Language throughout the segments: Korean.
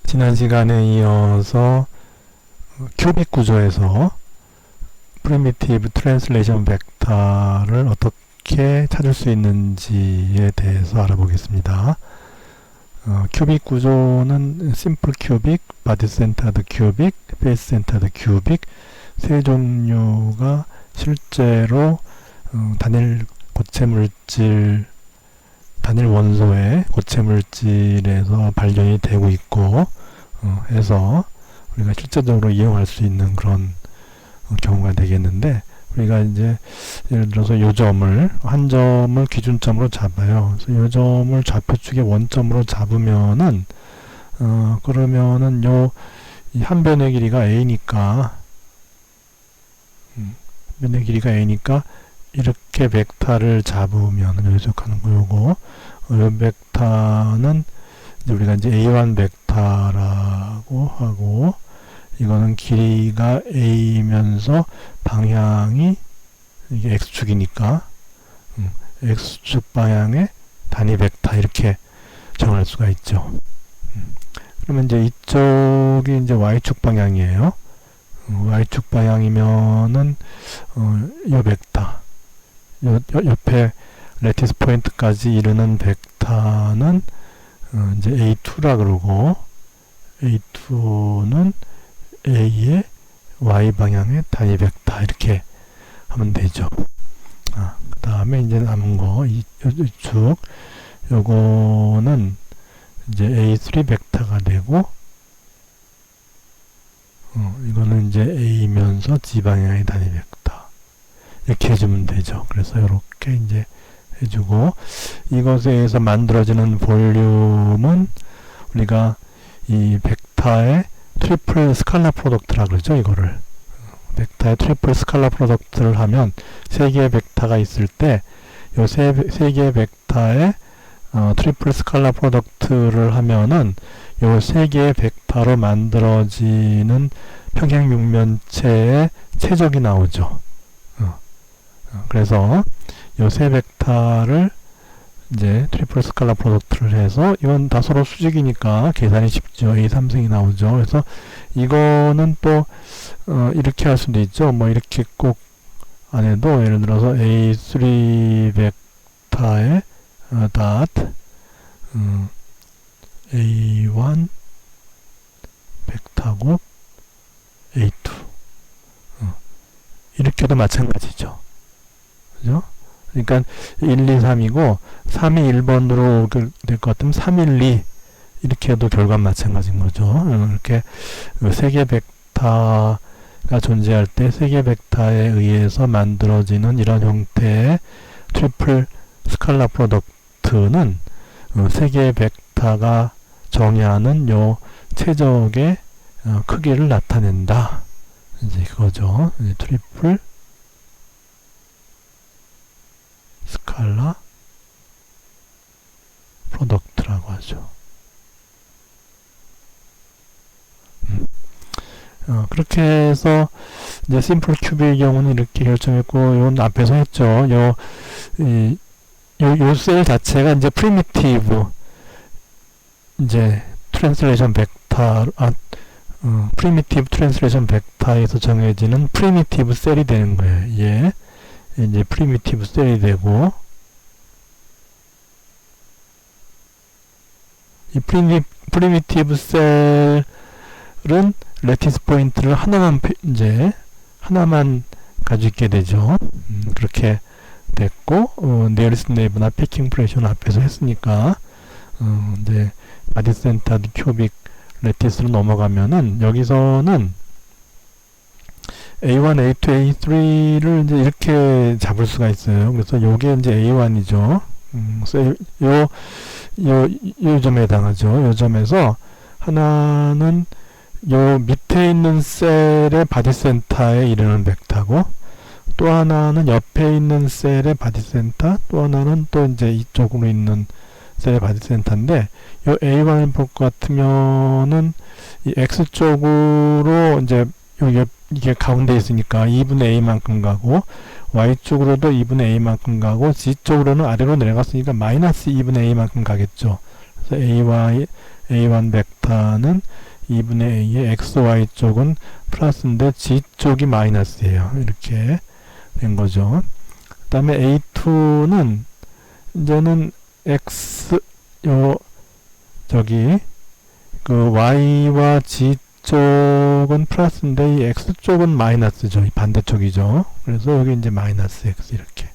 지난 시간에 이어서 큐빅 구조에서 프리미티브 트랜슬레이션 벡터를 어떻게 찾을 수 있는지에 대해서 알아보겠습니다. 큐빅 구조는 심플 큐빅, 바디 센터드 큐빅, 페이스 센터드 큐빅 세 종류가 실제로 단일 원소의 고체 물질에서 발견이 되고 있고 해서 우리가 실제적으로 이용할 수 있는 그런 경우가 되겠는데, 우리가 이제 예를 들어서 요 점을 한 점을 기준점으로 잡아요. 그래서 요 점을 좌표축의 원점으로 잡으면은 그러면은 요 한 변의 길이가 a니까 변의 길이가 a니까 이렇게 벡터를 잡으면 여기서 가는 거 요거 요 벡터는 이제 우리가 이제 a1 벡터라고 하고, 이거는 길이가 a면서 방향이 이게 x축이니까 x축 방향의 단위 벡터 이렇게 정할 수가 있죠. 그러면 이제 이쪽이 이제 y축 방향이에요. y축 방향이면은 요 벡터 옆에 레티스 포인트까지 이르는 벡터는 이제 A2라 그러고, A2는 A의 Y 방향의 단위 벡터 이렇게 하면 되죠. 그 다음에 이제 남은 거 이축 요거는 이제 A3 벡터가 되고, 이거는 이제 A면서 G 방향의 단위 벡터 이렇게 해주면 되죠. 그래서 이렇게 이제 해주고, 이것에 의해서 만들어지는 볼륨은 우리가 이 벡터의 트리플 스칼라 프로덕트라 그러죠. 이거를 벡터의 트리플 스칼라 프로덕트를 하면 세 개의 벡터가 있을 때 요 세 개의 벡터의 트리플 스칼라 프로덕트를 하면은 요 세 개의 벡터로 만들어지는 평행육면체의 최적이 나오죠. 그래서 요 세 벡터를 이제 트리플 스칼라 프로덕트를 해서, 이건 다 서로 수직이니까 계산이 쉽죠. A3승이 나오죠. 그래서 이거는 또 이렇게 할 수도 있죠. 뭐 이렇게 꼭 안 해도, 예를 들어서 A3 벡터의 닷 A1 벡터곱 A2 이렇게 해도 마찬가지죠. 그죠? 그러니까 1, 2, 3이고 3이 1번으로 될 것 같으면 3, 1, 2 이렇게 해도 결과는 마찬가지인 거죠. 이렇게 세 개 벡터가 존재할 때 세 개 벡터에 의해서 만들어지는 이런 형태의 트리플 스칼라 프로덕트는 세 개의 벡터가 정의하는 요 최적의 크기를 나타낸다. 이제 그거죠. 트리플 스칼라 프로덕트라고 하죠. 그렇게 해서 이제 심플 큐브의 경우는 이렇게 결정했고, 이건 앞에서 했죠. 요 셀 자체가 이제 프리미티브 이제 트랜슬레이션 벡터 프리미티브 트랜슬레이션 벡터에서 정해지는 프리미티브 셀이 되는 거예요. 예. 이제 프리미티브 셀이 되고, 이 프리미티브 셀은 레티스 포인트를 하나만 가지고 있게 되죠. 그렇게 됐고, 니어리스트 네이버나 피킹 프레셔는 앞에서 했으니까, 이제 바디 센터드 큐빅 레티스로 넘어가면은 여기서는 A1, A2, A3를 이제 이렇게 잡을 수가 있어요. 그래서 요게 이제 A1이죠. 요 점에 해당하죠. 요 점에서 하나는 요 밑에 있는 셀의 바디 센터에 이르는 벡터고, 또 하나는 옆에 있는 셀의 바디 센터, 또 하나는 또 이제 이쪽으로 있는 셀의 바디 센터인데, 요 A1을 볼 것 같으면은 이 X쪽으로 이제 이게 가운데 있으니까 2분의 A만큼 가고, Y쪽으로도 2분의 A만큼 가고, Z쪽으로는 아래로 내려갔으니까 마이너스 2분의 A만큼 가겠죠. 그래서 A1 벡터는 2분의 A의 XY 쪽은 플러스인데 G 쪽이 마이너스예요. 이렇게 된 거죠. 그 다음에 A2는 이제는 X 그 Y와 G 쪽은 플러스인데 이 X 쪽은 마이너스죠. 이 반대쪽이죠. 그래서 여기 이제 마이너스 X 이렇게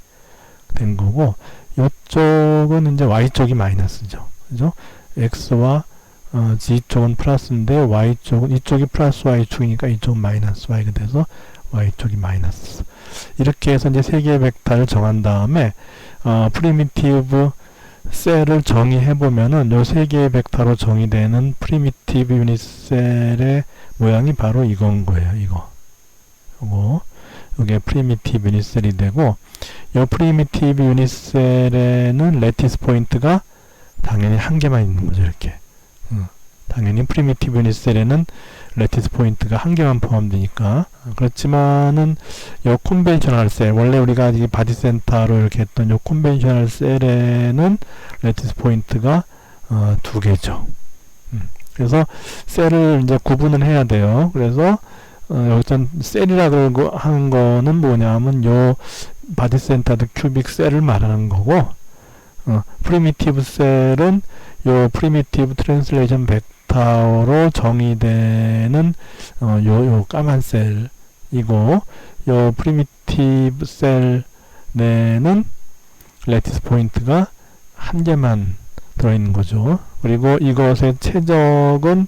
된 거고, 이쪽은 이제 Y 쪽이 마이너스죠. 그죠? X와 G 쪽은 플러스인데 Y 쪽은 이쪽이 플러스 Y 축이니까 이쪽은 마이너스 Y가 돼서 Y 쪽이 마이너스. 이렇게 해서 이제 세 개의 벡터를 정한 다음에 프리미티브 셀을 정의해 보면은 요 세 개의 벡터로 정의되는 프리미티브 유닛 셀의 모양이 바로 이건 거예요. 이게 프리미티브 유닛 셀이 되고, 요 프리미티브 유닛 셀에는 레티스 포인트가 당연히 한 개만 있는 거죠. 이렇게. 당연히 프리미티브 유닛 셀에는 레티스 포인트가 한 개만 포함되니까. 그렇지만은 요 컨벤셔널 셀, 원래 우리가 이 바디 센터로 이렇게 했던 요 컨벤셔널 셀에는 레티스 포인트가 두 개죠. 그래서 셀을 이제 구분을 해야 돼요. 그래서 여기서 셀이라고 하는 거는 뭐냐면 요 바디 센터드 큐빅 셀을 말하는 거고, 프리미티브 셀은 요 프리미티브 트랜슬레이션 벡터로 정의되는 요 까만 셀이고, 요 프리미티브 셀 내는 레티스 포인트가 한 개만 들어있는 거죠. 그리고 이것의 최적은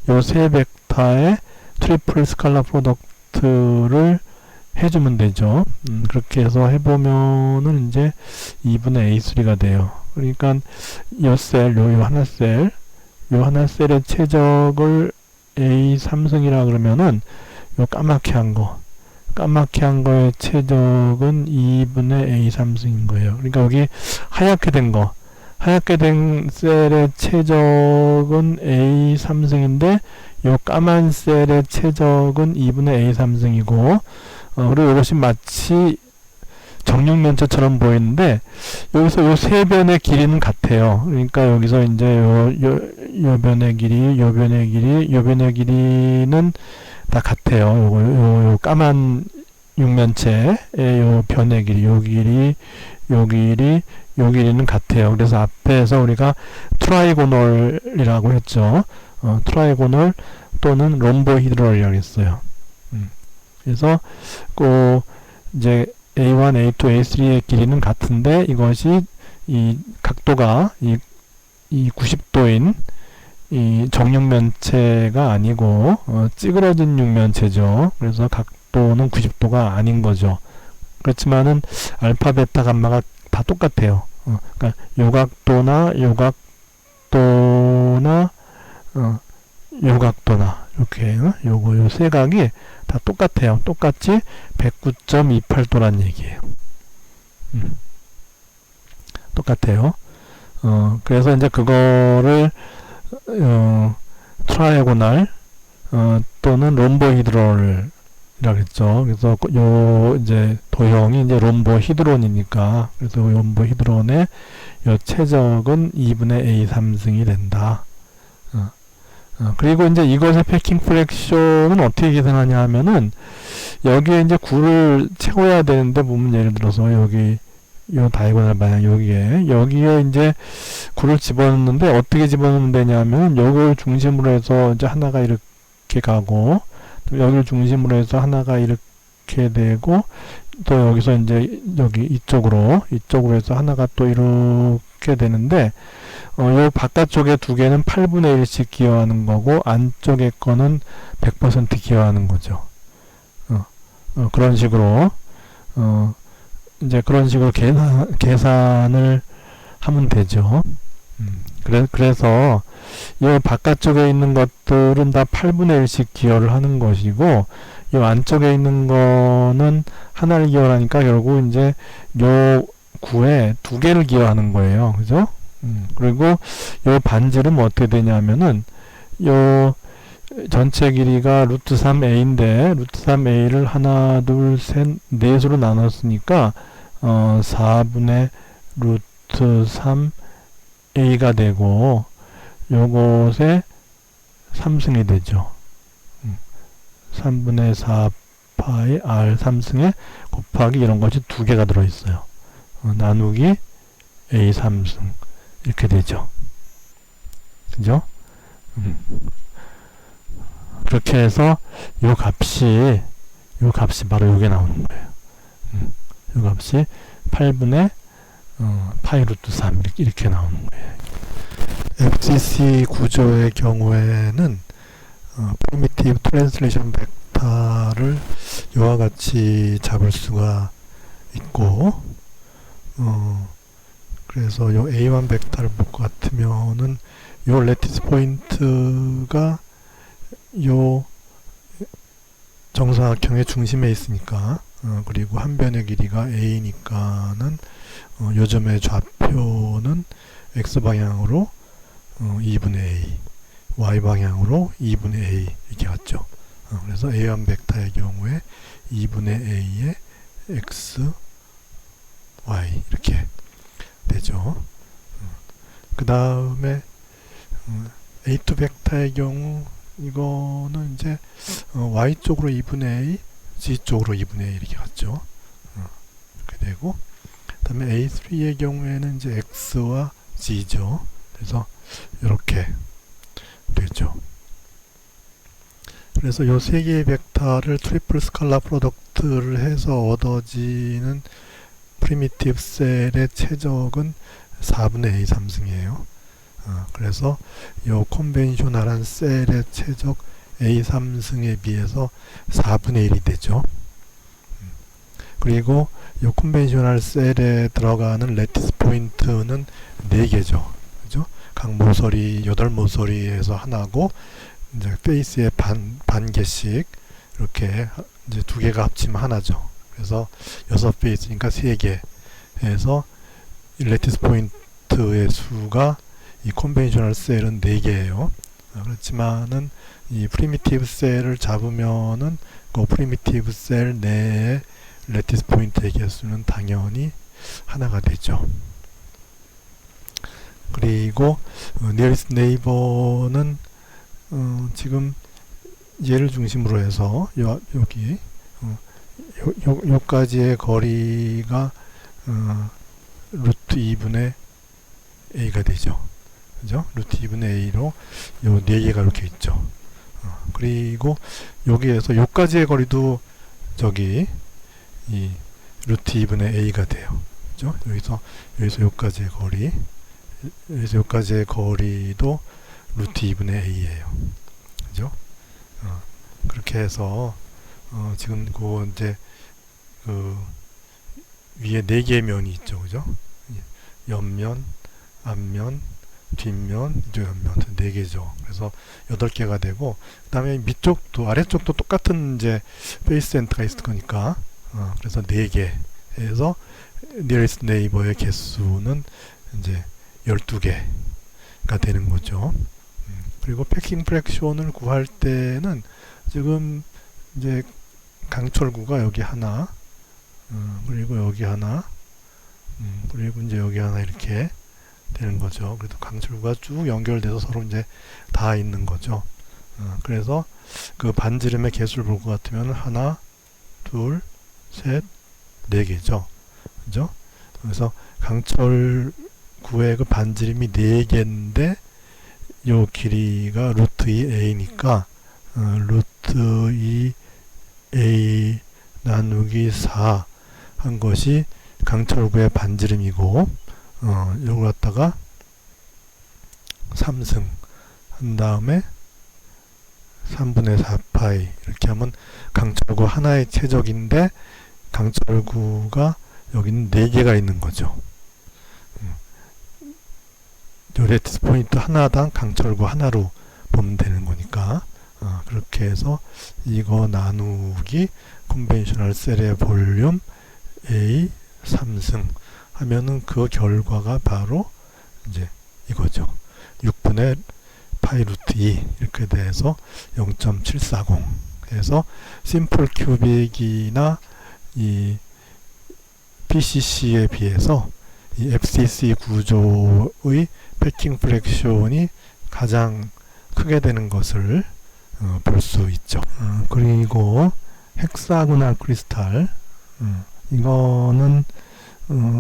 요 세 벡터의 트리플 스칼라 프로덕트를 해주면 되죠. 그렇게 해서 해보면은 이제 2분의 A3가 돼요. 그러니까 요 셀, 요 하나 셀의 최적을 A3승이라 그러면은 요 까맣게 한 거의 최적은 2분의 A3승인 거예요. 그러니까 여기 하얗게 된 셀의 최적은 A3승인데 요 까만 셀의 최적은 2분의 A3승이고, 그리고 이것이 마치 정육면체처럼 보이는데 여기서 요 세 변의 길이는 같아요. 그러니까 여기서 이제 요 변의 길이, 요 변의 길이는 다 같아요. 요 까만 육면체의 요 변의 길이, 요 길이는 같아요. 그래서 앞에서 우리가 트라이고널이라고 했죠. 트라이고널 또는 롬보히드럴이라고 했어요. 그래서 이제 A1, A2, A3의 길이는 같은데 이것이 이 각도가 이 90도인 이 정육면체가 아니고 찌그러진 육면체죠. 그래서 각도는 90도가 아닌 거죠. 그렇지만은 알파, 베타, 감마가 다 똑같아요. 그러니까 요각도나 이렇게 요 세 각이 다 똑같아요. 똑같이 109.28도란 얘기예요. 똑같아요. 그래서 이제 그거를 트라이고널 또는 롬보히드롤이라고 했죠. 그래서 요 이제 도형이 이제 롬보히드론이니까, 그래서 롬보히드론의 요 최적은 2분의 A3승이 된다. 그리고 이제 이것의 패킹 프랙션은 어떻게 계산하냐 하면은, 여기에 이제 굴을 채워야 되는데, 보면 예를 들어서 여기 요 다이고널 방향 여기에 이제 굴을 집어넣는데, 어떻게 집어넣는 되냐면 요걸 중심으로 해서 이제 하나가 이렇게 가고, 또 여기를 중심으로 해서 하나가 이렇게 되고, 또 여기서 이제 이쪽으로 해서 하나가 또 이렇게 되는데, 요 바깥쪽에 두 개는 8분의 1씩 기여하는 거고, 안쪽에 거는 100% 기여하는 거죠. 그런 식으로, 이제 그런 식으로 계산을 하면 되죠. 그래서 이 바깥쪽에 있는 것들은 다 8분의 1씩 기여를 하는 것이고, 이 안쪽에 있는 거는 하나를 기여하니까 결국 이제 요 구에 두 개를 기여하는 거예요. 그죠? 그리고 요 반지름 어떻게 되냐면은 요 전체 길이가 루트 3a인데 루트 3a를 하나, 둘, 셋, 넷으로 나눴으니까 4분의 루트 3a가 되고, 요것에 3승이 되죠. 3분의 4 파이 r 3승에 곱하기 이런 것이 두 개가 들어있어요. 나누기 a 3승 이렇게 되죠. 그죠? 그렇게 해서 요 값이 바로 요게 나오는 거예요. 요 값이 8분의 파이 루트 3 이렇게 나오는 거예요. FCC 구조의 경우에는 프리미티브 트랜슬레이션 벡터를 이와 같이 잡을 수가 있고, 그래서 요 A1 벡터를 볼 것 같으면은 요 레티스 포인트가 요 정사각형의 중심에 있으니까, 그리고 한 변의 길이가 A니까는 요 점의 좌표는 X방향으로 2분의 A, Y방향으로 2분의 A 이렇게 갔죠. 그래서 A1 벡터의 경우에 2분의 A의 X, Y 이렇게 되죠. 그 다음에 A2 벡터의 경우 이거는 이제 Y 쪽으로 2분의 A, Z 쪽으로 2분의 A 이렇게 갔죠. 이렇게 되고, 그 다음에 A3의 경우에는 이제 X와 Z죠. 그래서 이렇게 되죠. 그래서 요 세 개의 벡터를 트리플 스칼라 프로덕트를 해서 얻어지는 프리미티브 셀의 최적은 4분의 A 3승이에요. 그래서 요 컨벤셔널한 셀의 최적 A 3승에 비해서 4분의 1이 되죠. 그리고 요 컨벤셔널 셀에 들어가는 레티스 포인트는 4개죠. 그죠? 각 모서리, 8모서리에서 하나고, 이제 페이스에 반 개씩 이렇게 이제 2개가 합치면 하나죠. 그래서 6페이스니까 3개 해서 레티스 포인트의 수가 이 컨벤셔널 셀은 4개예요. 그렇지만은 이 프리미티브 셀을 잡으면은 그 프리미티브 셀 내에 레티스 포인트의 개수는 당연히 하나가 되죠. 그리고 nearest neighbor는 지금 얘를 중심으로 해서 여기 요까지의 거리가 루트 2분의 A가 되죠. 그죠? 루트 2분의 A로 요 4개가 이렇게 있죠. 그리고 여기에서 요까지의 거리도 저기 이 루트 2분의 A가 돼요. 그죠? 여기서 요까지의 거리, 여기서 요까지의 거리도 루트 2분의 A예요. 그죠? 그렇게 해서 지금 이제 그 위에 4개의 면이 있죠. 그죠? 옆면, 앞면, 뒷면, 이쪽 옆면 4개죠. 그래서 8개가 되고, 그 다음에 밑쪽도 아래쪽도 똑같은 이제 페이스 센터가 있을 거니까 그래서 4개 해서 nearest neighbor의 개수는 이제 12개가 되는 거죠. 그리고 패킹 프랙션을 구할 때는 지금 이제 강철구가 여기 하나, 그리고 여기 하나, 그리고 이제 여기 하나 이렇게 되는 거죠. 그래도 강철구가 쭉 연결돼서 서로 이제 다 있는 거죠. 그래서 그 반지름의 개수를 볼 것 같으면 하나, 둘, 셋, 4개죠. 그죠? 그래서 강철구의 그 반지름이 4개인데 요 길이가 루트 2a니까 루트 2a 나누기 4 한 것이 강철구의 반지름이고, 요걸 갖다가 3승 한 다음에 3분의 4파이 이렇게 하면 강철구 하나의 최적인데 강철구가 여기는 4개가 있는 거죠. 요 레티스 포인트 하나당 강철구 하나로 보면 되는 거니까, 그렇게 해서 이거 나누기 컨벤셔널 셀의 볼륨 A 3승 하면은 그 결과가 바로 이제 이거죠. 6분의 파이 루트 2 이렇게 돼서 0.740 해서 심플 큐빅이나 이 PCC에 비해서 이 FCC 구조의 패킹 프랙션이 가장 크게 되는 것을 볼 수 있죠. 그리고 헥사고날 크리스탈, 이거는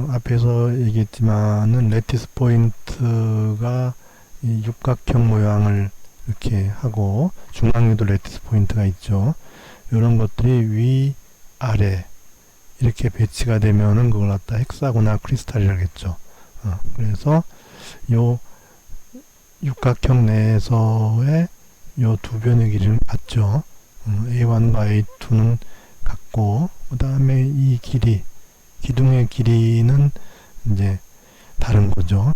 앞에서 얘기했지만은 레티스 포인트가 이 육각형 모양을 이렇게 하고 중앙에도 레티스 포인트가 있죠. 이런 것들이 위, 아래 이렇게 배치가 되면은 그걸 갖다 헥사고날 크리스탈이라고 했죠. 그래서 요 육각형 내에서의 요 두 변의 길이는 같죠. A1과 A2는 같고, 그 다음에 이 길이, 기둥의 길이는 이제 다른 거죠.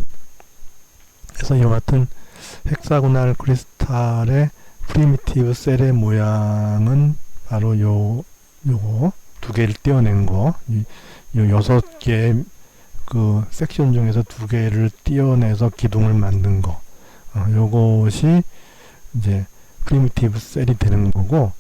그래서 이 같은 헥사고날 크리스탈의 프리미티브 셀의 모양은 바로 요거 두 개를 떼어낸 거, 요 6개의 그 섹션 중에서 두 개를 떼어내서 기둥을 만든 거, 요것이 이제 프리미티브 셀이 되는 거고,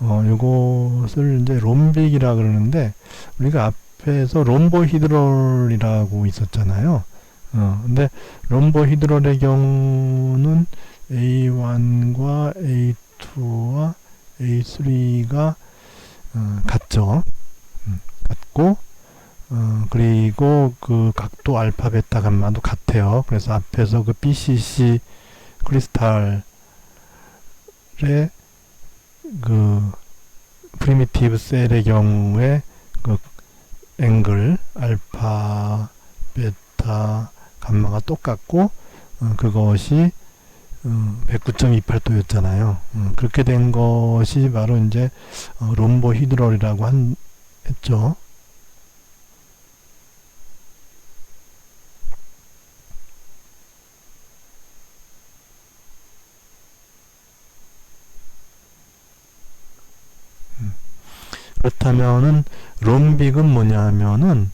요것을 이제 롬빅이라 그러는데, 우리가 앞에서 롬보히드럴이라고 있었잖아요. 근데 롬보히드럴의 경우는 A1과 A2와 A3가 같죠. 같고, 그리고 그 각도 알파 베타 감마도 같아요. 그래서 앞에서 그 BCC 크리스탈의 그 프리미티브 셀의 경우에 그 앵글 알파 베타 감마가 똑같고, 그것이 109.28도였잖아요. 그렇게 된 것이 바로 이제 롬보히드럴이라고 했죠. 그렇다면은 롬빅은 뭐냐면은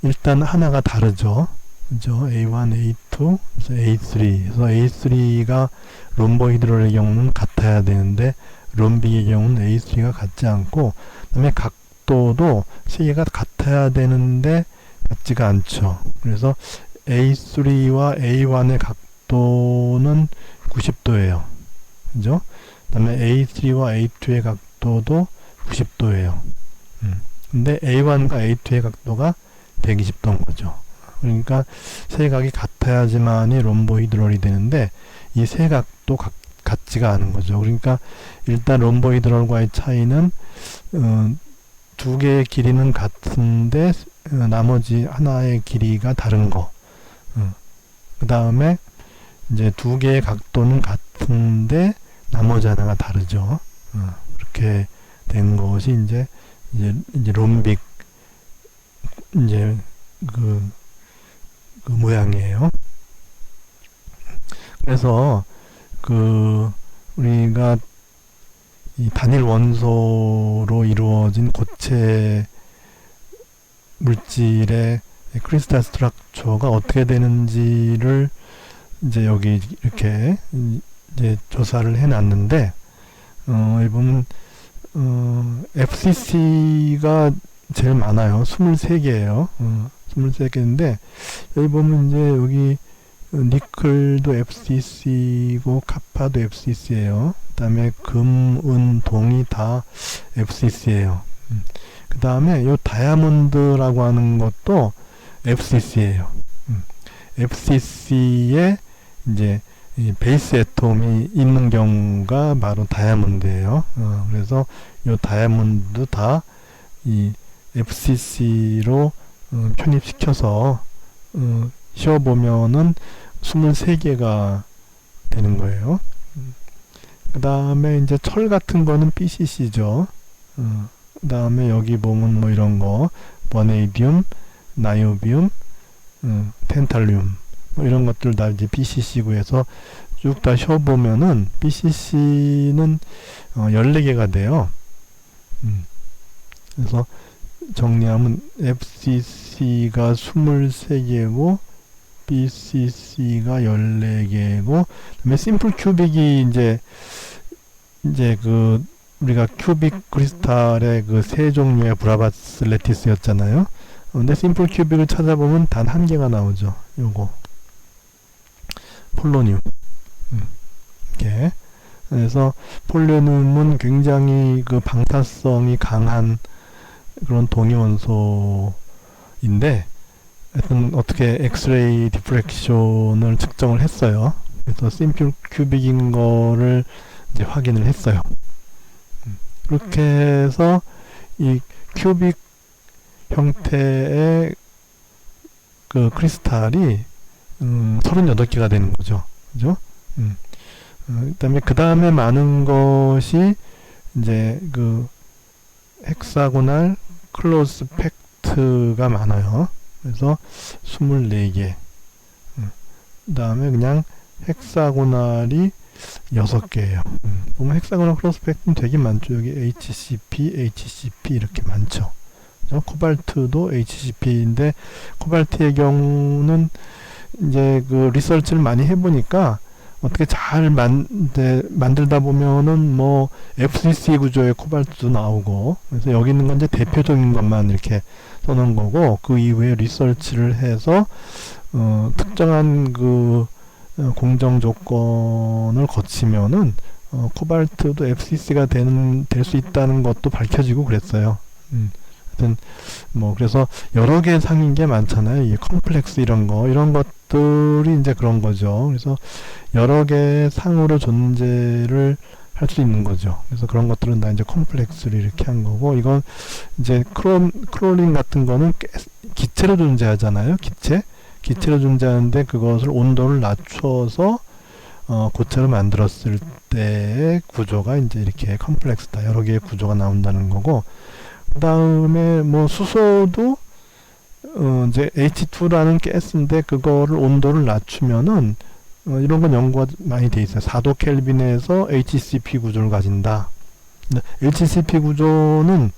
일단 하나가 다르죠. 그죠? A1, A2, A3. 그래서 A3가 롬보히드럴의 경우는 같아야 되는데 롬빅의 경우는 A3가 같지 않고, 그다음에 각도도 세 개가 같아야 되는데 같지가 않죠. 그래서 A3와 A1의 각도는 90도예요. 그죠? 그다음에 A3와 A2의 각도도 90도예요. 근데 A1과 A2의 각도가 120도인 거죠. 그러니까 세 각이 같아야지만이 롬보히드럴이 되는데 이 세 각도 같지가 않은 거죠. 그러니까 일단 롬보히드럴과의 차이는 두 개의 길이는 같은데 나머지 하나의 길이가 다른 거. 그 다음에 이제 두 개의 각도는 같은데 나머지 하나가 다르죠. 그렇게 된 것이 이제 롬빅 이제 그 모양이에요. 그래서 우리가 이 단일 원소로 이루어진 고체 물질의 크리스탈 스트럭처가 어떻게 되는지를 이제 여기 이렇게 이제 조사를 해놨는데, 이번 FCC가 제일 많아요. 23개예요. 23개인데 여기 보면 이제 여기 니켈도 FCC고 카파도 FCC예요. 그 다음에 금, 은, 동이 다 FCC예요. 그 다음에 요 다이아몬드라고 하는 것도 FCC예요. FCC에 이제 이 베이스 애톰이 있는 경우가 바로 다이아몬드예요. 그래서 요 다이아몬드 다 이 FCC로 편입시켜서 씌워보면은 23개가 되는 거예요. 그 다음에 이제 철 같은 거는 BCC죠. 그 다음에 여기 보면 뭐 이런 거 버네이디움, 나이오비움, 텐탈륨 뭐 이런 것들 다 이제 BCC고 해서 쭉 다 씌워보면은 BCC는 14개가 돼요. 그래서 정리하면 FCC가 23개고 BCC가 14개고, 그다음에 심플 큐빅이 이제 그 우리가 큐빅 크리스탈의 그 세 종류의 브라바스 레티스였잖아요. 근데 심플 큐빅을 찾아보면 단 한 개가 나오죠. 요거 폴로늄. 이렇게. 그래서 폴레늄은 굉장히 그 방사성이 강한 그런 동위원소인데, 하여튼 어떻게 엑스레이 디프렉션을 측정을 했어요. 그래서 심플 큐빅인 거를 이제 확인을 했어요. 그렇게 해서 이 큐빅 형태의 그 크리스탈이 38개가 되는 거죠. 그죠? 그 다음에 많은 것이 이제 그 헥사고날 클로즈 팩트가 많아요. 그래서 24개. 그 다음에 그냥 헥사고날이 6개예요. 보면 헥사고날 클로즈 팩트는 되게 많죠. 여기 HCP 이렇게 많죠. 그죠? 코발트도 HCP인데, 코발트의 경우는 이제 그 리서치를 많이 해보니까 어떻게 잘 만들다 보면은 뭐 FCC 구조의 코발트도 나오고, 그래서 여기 있는 건 이제 대표적인 것만 이렇게 써놓은 거고, 그 이후에 리서치를 해서 특정한 그 공정 조건을 거치면은 코발트도 FCC가 될 수 있다는 것도 밝혀지고 그랬어요. 하여튼 뭐 그래서 여러 개 상인 게 많잖아요. 이 컴플렉스 이런 것들이 이제 그런 거죠. 그래서 여러 개 상으로 존재를 할 수 있는 거죠. 그래서 그런 것들은 다 이제 컴플렉스를 이렇게 한 거고, 이건 이제 크롤린 같은 거는 기체로 존재하잖아요. 기체로 존재하는데 그것을 온도를 낮춰서 고체로 만들었을 때의 구조가 이제 이렇게 컴플렉스다. 여러 개의 구조가 나온다는 거고, 그 다음에 뭐 수소도 이제 H2라는 가스인데 그거를 온도를 낮추면은 이런 건 연구가 많이 돼 있어요. 4도 켈빈에서 HCP 구조를 가진다. HCP 구조는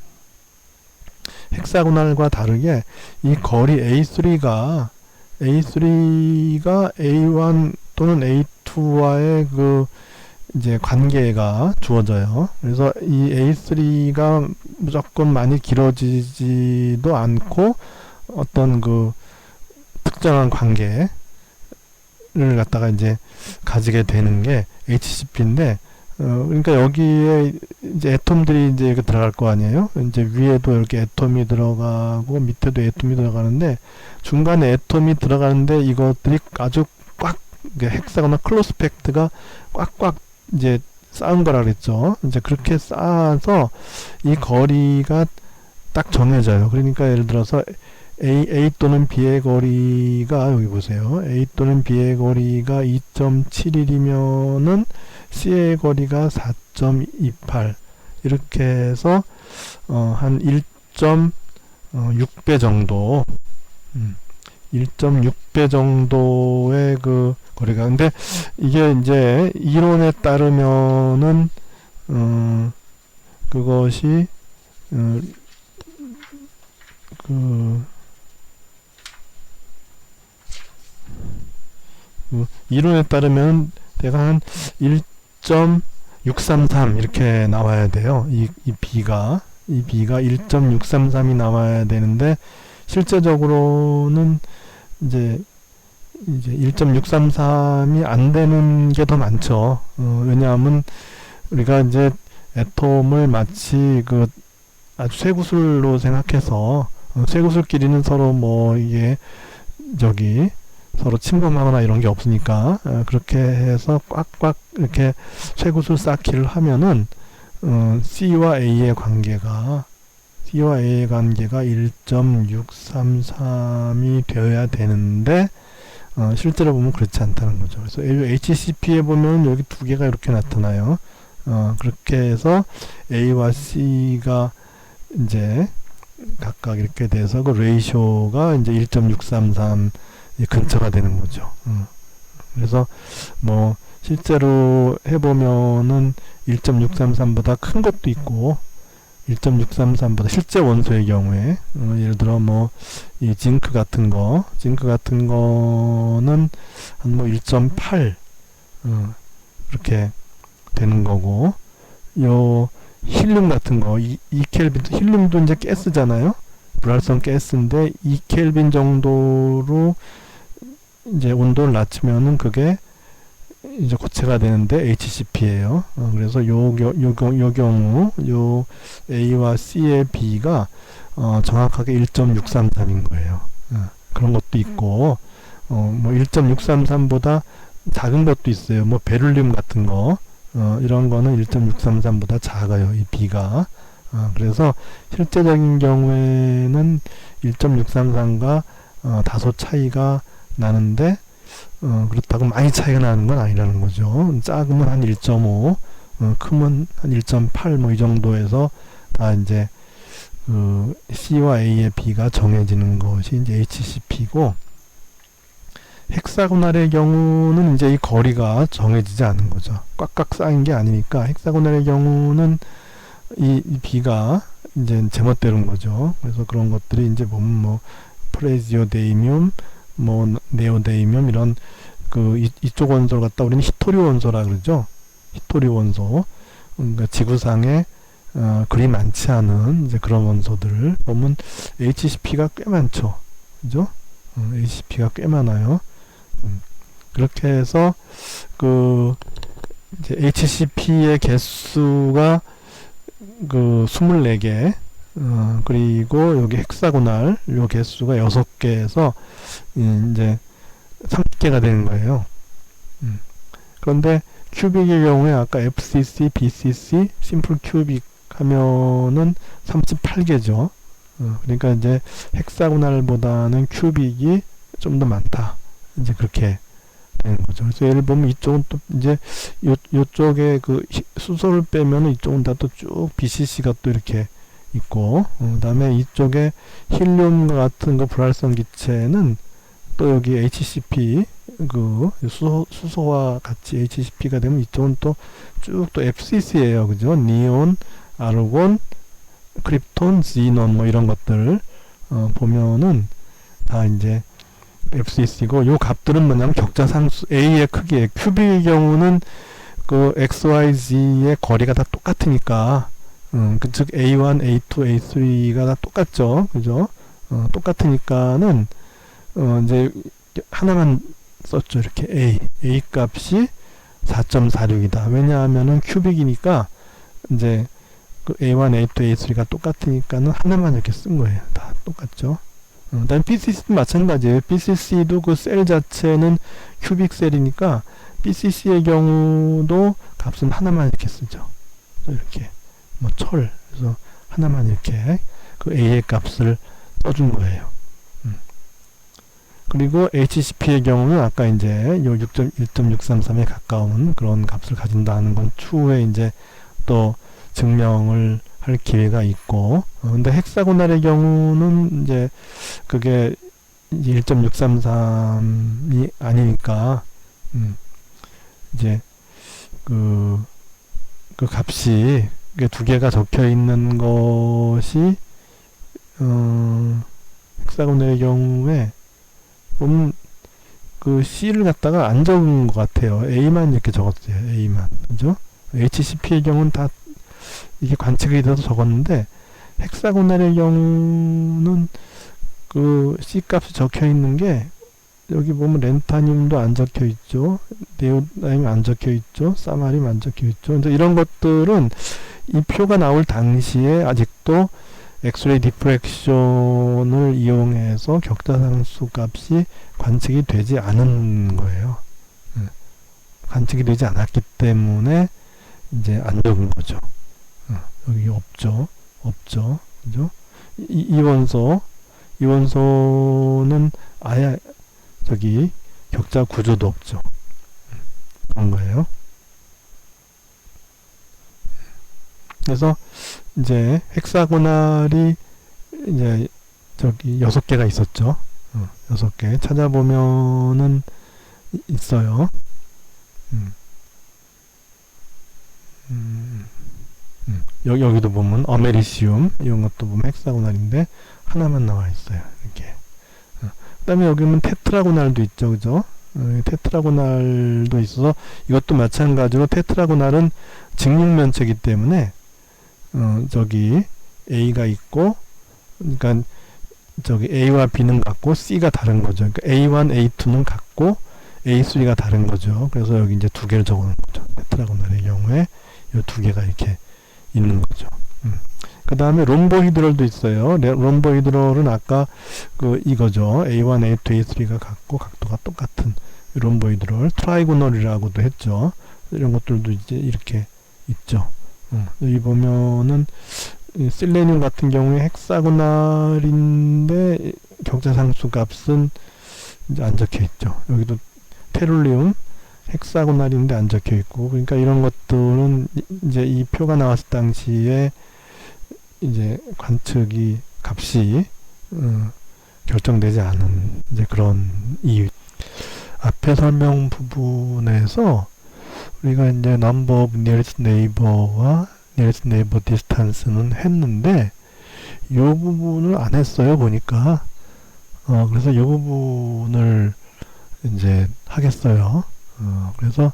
헥사고날과 다르게 이 거리 A3가 A1 또는 A2와의 그 이제 관계가 주어져요. 그래서 이 A3가 무조건 많이 길어지지도 않고 어떤 그 특정한 관계를 갖다가 이제 가지게 되는 게 HCP인데, 그러니까 여기에 이제 애톰들이 이제 이렇게 들어갈 거 아니에요. 이제 위에도 이렇게 애톰이 들어가고 밑에도 애톰이 들어가는데, 중간에 애톰이 들어가는데 이것들이 아주 꽉 헥사고날 클로스 팩트가 꽉꽉 이제 쌓은 거라 그랬죠. 이제 그렇게 쌓아서 이 거리가 딱 정해져요. 그러니까 예를 들어서 A 또는 B의 거리가, 여기 보세요. A 또는 B의 거리가 2.71이면은 C의 거리가 4.28. 이렇게 해서 한 1.6배 정도 1.6배 정도의 그 거리가, 근데 이게 이제 이론에 따르면은 그것이 이론에 따르면 대강 한 1.633 이렇게 나와야 돼요. 이 B가 1.633이 나와야 되는데, 실제적으로는 이제 1.633이 안 되는 게 더 많죠. 왜냐하면 우리가 이제 애톰을 마치 그 아주 쇠구슬로 생각해서, 쇠구슬끼리는 서로 뭐 이게 서로 침범하거나 이런 게 없으니까, 그렇게 해서 꽉꽉 이렇게 쇠구슬 쌓기를 하면은 C와 A의 관계가 1.633이 되어야 되는데, 실제로 보면 그렇지 않다는 거죠. 그래서 HCP에 보면 여기 두 개가 이렇게 나타나요. 그렇게 해서 A와 C가 이제 각각 이렇게 돼서 그 레이쇼가 이제 1.633 근처가 되는 거죠. 그래서 뭐 실제로 해보면은 1.633보다 큰 것도 있고, 1.633보다 실제 원소의 경우에 예를 들어 뭐 이 징크 같은 거는 한 뭐 1.8 이렇게 되는 거고, 요 힐륨 같은 거, 2켈빈, 힐륨도 이제 가스잖아요. 불활성 가스인데 2켈빈 정도로 이제 온도를 낮추면은 그게 이제 고체가 되는데 HCP예요. 그래서 요 경우 요 A와 C의 B가 정확하게 1.633인 거예요. 그런 것도 있고 뭐 1.633보다 작은 것도 있어요. 뭐 베릴륨 같은 거 이런 거는 1.633보다 작아요. 이 B가. 그래서 실제적인 경우에는 1.633과 다소 차이가 나는데 그렇다고 많이 차이가 나는 건 아니라는 거죠. 작으면 한 1.5, 크면 한 1.8 뭐 이 정도에서 다 이제 그 C와 A의 B가 정해지는 것이 이제 HCP고, 헥사고날의 경우는 이제 이 거리가 정해지지 않은 거죠. 꽉꽉 쌓인 게 아니니까 헥사고날의 경우는 이 B가 이제 제멋대로인 거죠. 그래서 그런 것들이 이제 보면 뭐 프레지오데이뮴, 뭐 네오데이뮴 이런 그 이쪽 원소를 갖다 우리는 히토리 원소라 그러죠. 히토리 원소. 그러니까 지구상에 그리 많지 않은 이제 그런 원소들을 보면 HCP가 꽤 많죠. 그죠? HCP가 꽤 많아요. 그렇게 해서 그 이제 HCP의 개수가 그 24개, 그리고 여기 헥사고날 요 개수가 6개에서 이제 30개가 되는 거예요. 그런데 큐빅의 경우에 아까 FCC, BCC, 심플 큐빅 하면은 38개죠. 그러니까 이제 헥사고날보다는 큐빅이 좀 더 많다. 이제 그렇게 되는 거죠. 그래서 예를 보면 이쪽은 또 이제 요쪽에 그 수소를 빼면 이쪽은 다 또 쭉 BCC가 또 이렇게 있고, 그 다음에 이쪽에 힐륨 같은 거 불활성 기체는 또 여기 HCP 그 수소와 같이 HCP가 되면 이쪽은 또 쭉 또 FCC예요. 그죠? 니온, 아르곤, 크립톤, 지논 뭐 이런 것들 보면은 다 이제 FCC고, 요 값들은 뭐냐면 격자상수 A의 크기에, 큐빅의 경우는 그 XYZ의 거리가 다 똑같으니까 즉 A1, A2, A3가 다 똑같죠. 그죠? 똑같으니까는 이제 하나만 썼죠. 이렇게 A 값이 4.46이다. 왜냐하면은 큐빅이니까 이제 그 A1, A2, A3가 똑같으니까는 하나만 이렇게 쓴 거예요. 다 똑같죠. 다음 BCC도 마찬가지예요. BCC도 그 셀 자체는 큐빅 셀이니까 BCC의 경우도 값은 하나만 이렇게 쓰죠. 이렇게 뭐 철, 그래서 하나만 이렇게 그 A의 값을 써준 거예요. 그리고 HCP의 경우는 아까 이제 요 1.633에 가까운 그런 값을 가진다는 건 추후에 이제 또 증명을 할 기회가 있고, 근데 헥사고날의 경우는 이제 그게 1.633이 아니니까 이제 그 값이 두 개가 적혀 있는 것이 헥사고날의 경우에 보면 그 C를 갖다가 안 적은 것 같아요. A만 이렇게 적었어요. A만. 그죠? HCP의 경우는 다 이게 관측이 돼서 적었는데, 헥사고날의 경우는 그 C 값이 적혀 있는 게 여기 보면 렌타늄도 안 적혀 있죠. 네오다임 안 적혀 있죠. 사마림 안 적혀 있죠. 근데 이런 것들은 이 표가 나올 당시에 아직도 엑스레이 디프렉션을 이용해서 격자상수 값이 관측이 되지 않은 거예요. 관측이 되지 않았기 때문에 이제 안 적은 거죠. 여기 없죠. 그죠? 이 원소는 아예 저기 격자 구조도 없죠. 그런 거예요. 그래서 이제 헥사고날이 이제 저기 6개가 있었죠. 6개 찾아보면은 있어요. 여기도 보면 어메리시움 이런 것도 보면 헥사고날인데 하나만 나와 있어요. 이렇게. 그 다음에 여기 보면 테트라고날도 있죠. 그죠? 테트라고날도 있어서 이것도 마찬가지로 테트라고날은 직육면체이기 때문에 저기 A가 있고, 그러니까 저기 A와 B는 같고 C가 다른 거죠. 그러니까 A1, A2는 같고 A3가 다른 거죠. 그래서 여기 이제 두 개를 적어놓은 거죠. 테트라고널의 경우에 이 두 개가 이렇게 있는 거죠. 그 다음에 롬보히드럴도 있어요. 롬보히드럴은 아까 이거죠. A1, A2, A3가 같고 각도가 똑같은 롬보히드럴, 트라이고널이라고도 했죠. 이런 것들도 이제 이렇게 있죠. 여기 보면은 셀레늄 같은 경우에 헥사고날인데 격자상수 값은 이제 안 적혀 있죠. 여기도 테룰리움 헥사고날인데 안 적혀 있고, 그러니까 이런 것들은 이제 이 표가 나왔을 당시에 이제 관측이 값이 결정되지 않은 이제 그런 이유. 앞에 설명 부분에서 우리가 이제 number of nearest neighbor와 nearest neighbor distance는 했는데 이 부분을 안 했어요 보니까. 그래서 이 부분을 이제 하겠어요. 그래서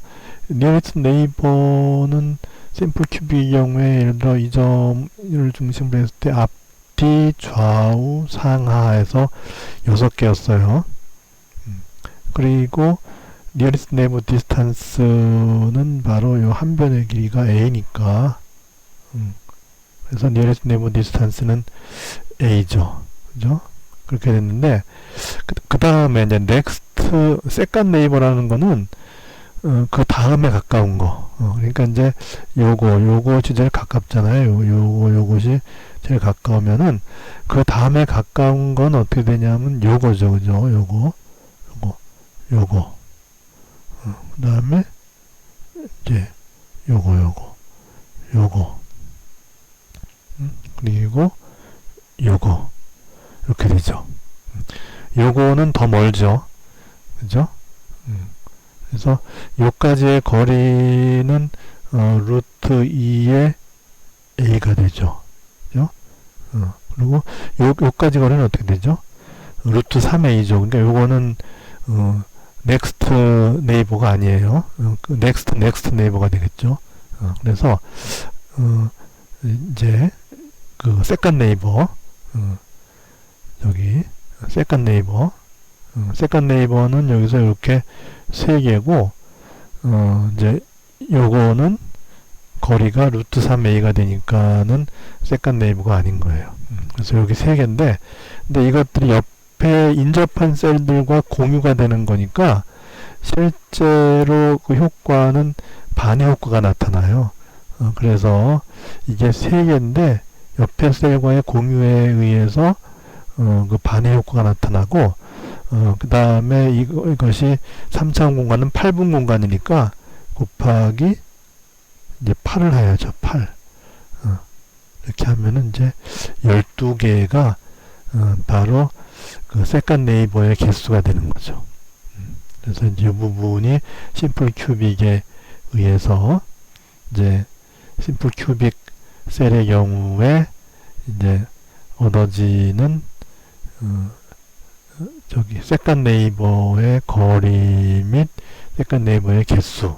nearest neighbor는 심플 큐빅의 경우에 예를 들어 이 점을 중심으로 했을 때 앞뒤 좌우 상하에서 6개였어요. 그리고 nearest neighbor distance는 바로 요 한 변의 길이가 a니까 그래서 nearest neighbor distance는 a죠. 그죠? 그렇게 됐는데 그 다음에 이제 next second neighbor라는 거는 그 다음에 가까운 거. 그러니까 이제 요것이 제일 가깝잖아요. 요것이 제일 가까우면은 그 다음에 가까운 건 어떻게 되냐면 요거죠. 그죠? 요거. 그 다음에 이제 요거. 그리고 요거. 이렇게 되죠. 요거는 더 멀죠. 그죠? 그래서 요까지의 거리는 루트 2의 a가 되죠. 그죠? 그리고 요까지 거리는 어떻게 되죠? 루트 3a죠. 그러니까 요거는 next neighbor가 아니에요. next neighbor가 되겠죠. 그래서 이제 그 second neighbor 여기 second neighbor는 여기서 이렇게 3개고 이제 요거는 거리가 루트 3a가 되니까는 second neighbor가 아닌 거예요. 그래서 여기 3개인데 근데 이것들이 옆에 인접한 셀들과 공유가 되는 거니까 실제로 그 효과는 반의 효과가 나타나요. 그래서 이게 3개인데 옆에 셀과의 공유에 의해서 그 반의 효과가 나타나고 그 다음에 이것이 3차원 공간은 8분 공간이니까 곱하기 이제 8을 해야죠. 8 이렇게 하면은 이제 12개가 바로 그 second neighbor의 개수가 되는 거죠. 그래서 이제 이 부분이 심플 큐빅에 의해서 이제 심플 큐빅 셀의 경우에 이제 얻어지는 저기 second neighbor의 거리 및 second neighbor의 개수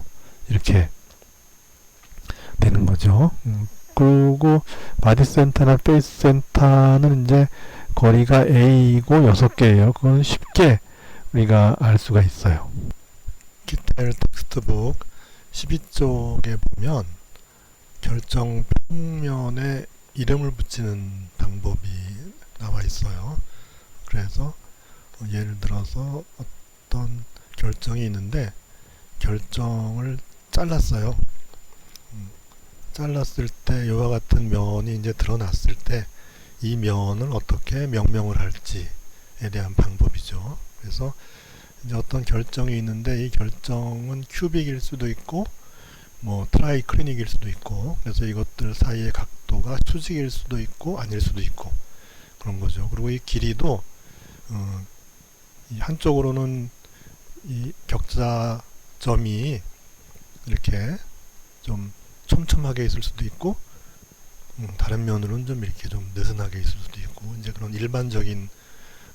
이렇게 되는 거죠. 그리고 바디 센터나 페이스 센터는 이제 거리가 a이고 6개예요. 그건 쉽게 우리가 알 수가 있어요. 기텔 텍스트북 12쪽에 보면 결정 평면에 이름을 붙이는 방법이 나와 있어요. 그래서 예를 들어서 어떤 결정이 있는데 결정을 잘랐어요. 잘랐을 때 이와 같은 면이 이제 드러났을 때 이 면을 어떻게 명명을 할지에 대한 방법이죠. 그래서 이제 어떤 결정이 있는데 이 결정은 큐빅일 수도 있고 뭐 트라이클리닉일 수도 있고 그래서 이것들 사이의 각도가 수직일 수도 있고 아닐 수도 있고 그런 거죠. 그리고 이 길이도 이 한쪽으로는 이 격자점이 이렇게 좀 촘촘하게 있을 수도 있고 다른 면으로는 좀 이렇게 좀 느슨하게 있을 수도 있고 이제 그런 일반적인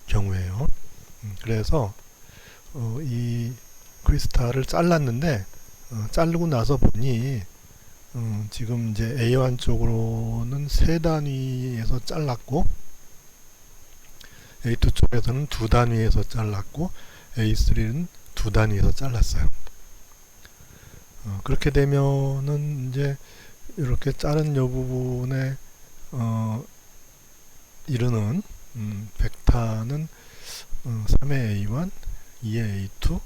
경우에요. 그래서 이 크리스탈을 잘랐는데 자르고 나서 보니 지금 이제 A1 쪽으로는 3단위에서 잘랐고 A2 쪽에서는 2단위에서 잘랐고 A3는 두 단위에서 잘랐어요. 그렇게 되면은 이제 이렇게 자른 요 부분에 이르는 벡터는 3의 A1, 2의 A2,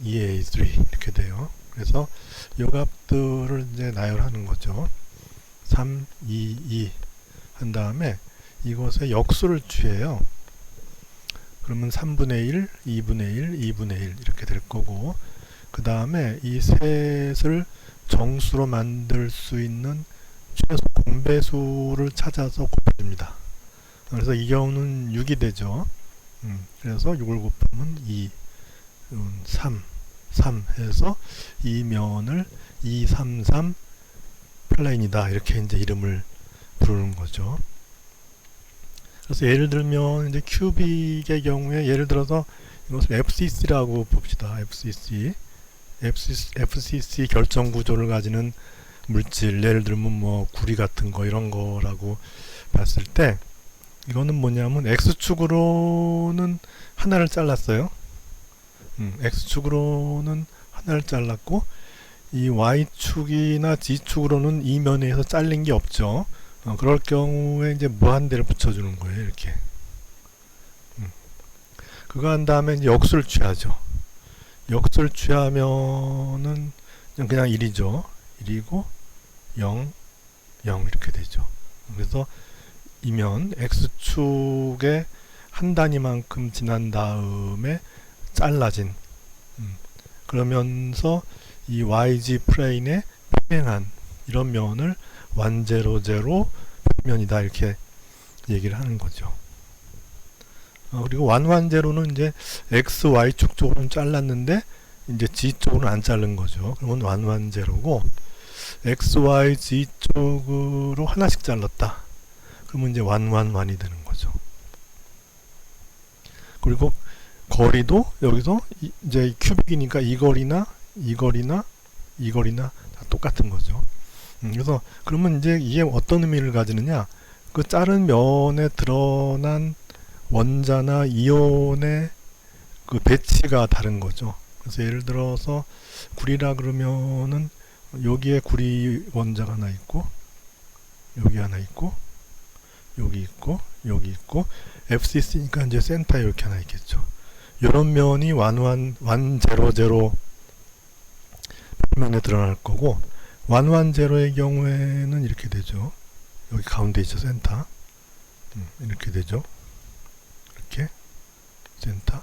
2의 A3 이렇게 돼요. 그래서 요 값들을 이제 나열하는 거죠. 3, 2, 2 한 다음에 이것에 역수를 취해요. 그러면 3분의 1, 2분의 1, 2분의 1 이렇게 될 거고, 그 다음에 이 셋을 정수로 만들 수 있는 최소 공배수를 찾아서 곱해줍니다. 그래서 이 경우는 6이 되죠. 그래서 6을 곱하면 2, 3 해서 이 면을 2, 3, 3 플레인이다 이렇게 이제 이름을 부르는 거죠. 그래서 예를 들면 이제 큐빅의 경우에 예를 들어서 이것을 FCC라고 봅시다. FCC 결정 구조를 가지는 물질, 예를 들면 뭐 구리 같은 거 이런 거라고 봤을 때 이거는 뭐냐면 X축으로는 하나를 잘랐어요. X축으로는 하나를 잘랐고 이 Y축이나 Z축으로는 이 면에서 잘린 게 없죠. 그럴 경우에 이제 무한대를 붙여주는 거예요. 이렇게. 그거 한 다음에 이제 역수를 취하죠. 역수를 취하면은 그냥 1이죠. 1이고 0, 0 이렇게 되죠. 그래서 이면 X축에 한 단위만큼 지난 다음에 잘라진 그러면서 이 YG 플레인에 평행한 이런 면을 완제로 평면이다 이렇게 얘기를 하는 거죠. 그리고 완제로는 이제 X, Y축 쪽으로는 잘랐는데 이제 Z 쪽으로는 안 자른 거죠. 그러면 완제로고 X, Y, Z 쪽으로 하나씩 잘랐다. 그러면 이제 완이 되는 거죠. 그리고 거리도 여기서 이제 큐빅이니까 이 거리나 다 똑같은 거죠. 그래서 그러면 이제 이게 어떤 의미를 가지느냐? 그 자른 면에 드러난 원자나 이온의 그 배치가 다른 거죠. 그래서 예를 들어서 구리라 그러면은 여기에 구리 원자가 하나 있고 여기 하나 있고 여기 있고 여기 있고 FCC니까 이제 센터에 이렇게 하나 있겠죠. 이런 면이 완제로 표면에 드러날 거고 완제로의 경우에는 이렇게 되죠. 여기 가운데 있죠. 센터. 이렇게 되죠. 이렇게 센터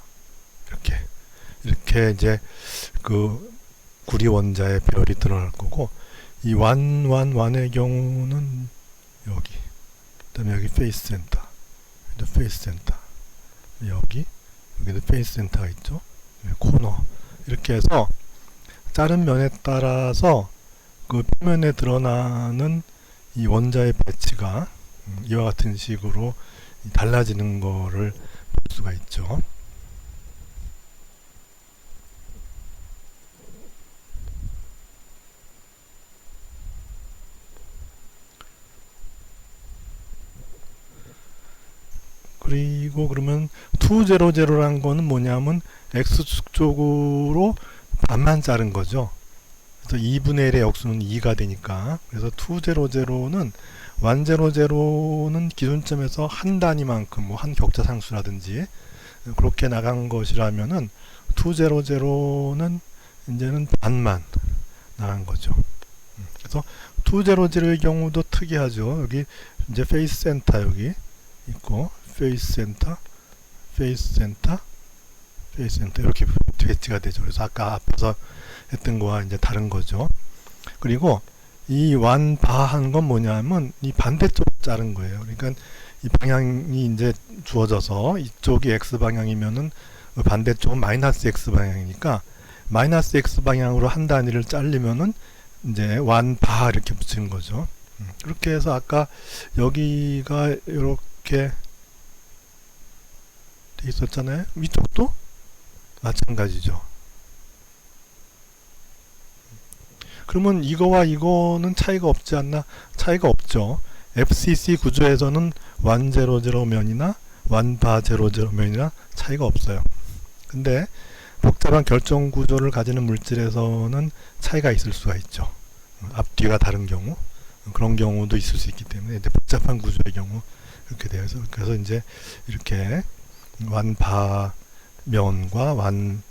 이렇게 이제 그 구리 원자의 별이 드러날 거고 이 완의 경우는 여기 그다음에 여기 페이스 센터 여기도 페이스 센터 여기도 페이스 센터가 있죠. 코너 이렇게 해서 자른 면에 따라서 그 표면에 드러나는 이 원자의 배치가 이와 같은 식으로 달라지는 거를 볼 수가 있죠. 그리고 그러면 200라는 거는 뭐냐면 X축 쪽으로 반만 자른 거죠. 그래서 2분의 1의 역수는 2가 되니까 그래서 200는 완제로는 기준점에서 한 단위만큼 뭐 한 격자상수라든지 그렇게 나간 것이라면은 200는 이제는 반만 나간 거죠. 그래서 200의 경우도 특이하죠. 여기 이제 페이스 센터 여기 있고 페이스 센터 이렇게 배치가 되죠. 그래서 아까 앞에서 했던 거와 이제 다른 거죠. 그리고 이 완바한 건 뭐냐면 이 반대쪽 자른 거예요. 그러니까 이 방향이 이제 주어져서 이쪽이 x 방향이면은 반대쪽은 마이너스 x 방향이니까 마이너스 x 방향으로 한 단위를 잘리면은 이제 완바 이렇게 붙이는 거죠. 그렇게 해서 아까 여기가 이렇게 돼 있었잖아요. 이쪽도 마찬가지죠. 그러면 이거와 이거는 차이가 없지 않나? 차이가 없죠. FCC 구조에서는 완제로제로 면이나 완바제로제로 면이나 차이가 없어요. 근데 복잡한 결정 구조를 가지는 물질에서는 차이가 있을 수가 있죠. 앞뒤가 다른 경우, 그런 경우도 있을 수 있기 때문에 이제 복잡한 구조의 경우 이렇게 되어서, 그래서 이제 이렇게 완바면과 완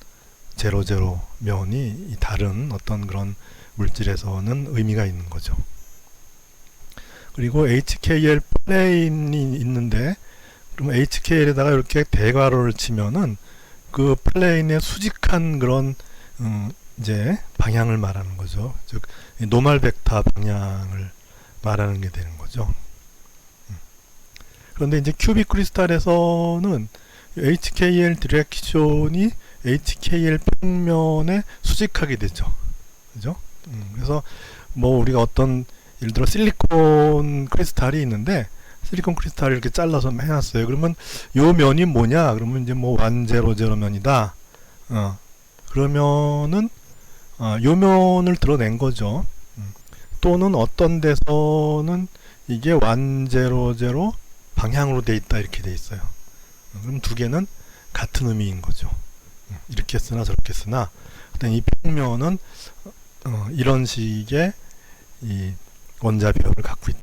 제로제로 면이 다른 어떤 그런 물질에서는 의미가 있는 거죠. 그리고 HKL 플레인이 있는데, 그럼 HKL에다가 이렇게 대괄호를 치면은 그 플레인의 수직한 그런 이제 방향을 말하는 거죠. 즉 노멀 벡터 방향을 말하는 게 되는 거죠. 그런데 이제 큐빅 크리스탈에서는 HKL 디렉션이 HKL 평면에 수직하게 되죠. 그죠? 그래서 뭐 우리가 어떤 예를 들어 실리콘 크리스탈이 있는데, 실리콘 크리스탈을 이렇게 잘라서 해놨어요. 그러면 요 면이 뭐냐? 그러면 이제 뭐 완제로제로 면이다. 그러면은 요 면을 드러낸 거죠. 또는 어떤 데서는 이게 완제로제로 방향으로 돼 있다, 이렇게 돼 있어요. 그럼 두 개는 같은 의미인 거죠. 이렇게 쓰나 저렇게 쓰나, 이 평면은 이런 식의 이 원자비율을 갖고 있다.